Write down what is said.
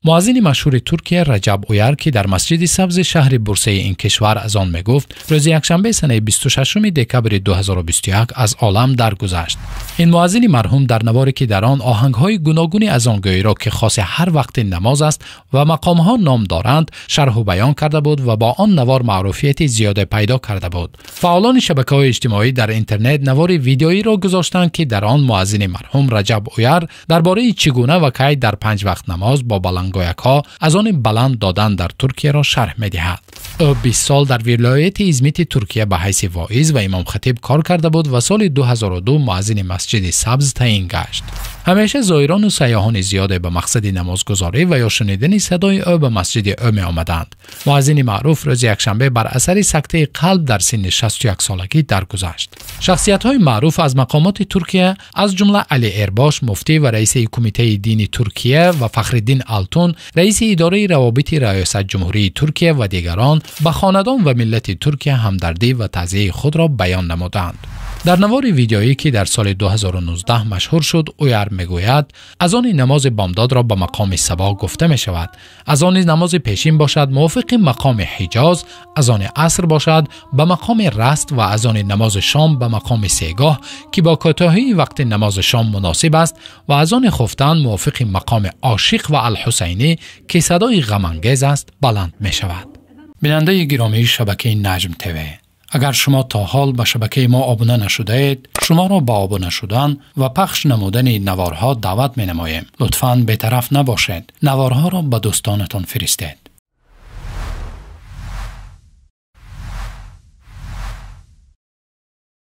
مؤذن مشهور ترکیه رجب اویر که در مسجد سبز شهر بورسه این کشور از آن میگفت روز یکشنبه سنه 26 دکبر 2021 از عالم درگذشت. این مؤذن مرحوم در نواری که در آن آهنگ‌های گوناگونی از آن گویی را که خاص هر وقت نماز است و مقام‌ها نام دارند شرح و بیان کرده بود و با آن نوار معروفیت زیاد پیدا کرده بود. فعالان شبکه‌های اجتماعی در اینترنت نوار ویدیویی را گذاشتند که در آن مؤذن مرحوم رجب اویر درباره چگونه و کی در 5 وقت نماز با بلندگویک‌ها از آن بلند دادن در ترکیه را شرح می‌دهد. او 20 سال در ولایت ازمیت ترکیه به حیث واعظ و امام خطیب کار کرده بود و سال 2002 مؤذن مسجد سبز تعیین گشت. همیشه زائران و سیاحان زیاد به مقصد نمازگزاری و یا شنیدن صدای او به مسجد او می آمدند. مؤذن معروف روز یکشنبه بر اثر سکته قلب در سن 61 سالگی درگذشت. شخصیت‌های معروف از مقامات ترکیه از جمله علی ایرباش مفتی و رئیس کمیته دینی ترکیه و فخرالدین آلتون رئیس اداره روابط ریاست جمهوری ترکیه و دیگران به خاندان و ملت ترکیه همدردی و تعزیه خود را بیان نمودند. در نوار ویدیویی که در سال 2019 مشهور شد اویر میگوید از آن نماز بامداد را به مقام صبا گفته می شود، از آن نماز پیشین باشد موافق مقام حجاز، از آن عصر باشد به مقام رست و از آن نماز شام به مقام سیگاه که با کوتاهی وقت نماز شام مناسب است و از آن خفتن موافق مقام عاشق و الحسینی که صدای غم انگیز است بلند می شود. بیننده گرامی شبکه نجم تیوی، اگر شما تا حال به شبکه ما آبونه نشده اید، شما را به آبونه شدن و پخش نمودن نوارها دعوت می نماییم. لطفاً بی‌طرف نباشید. نوارها را به دوستانتان فرستید.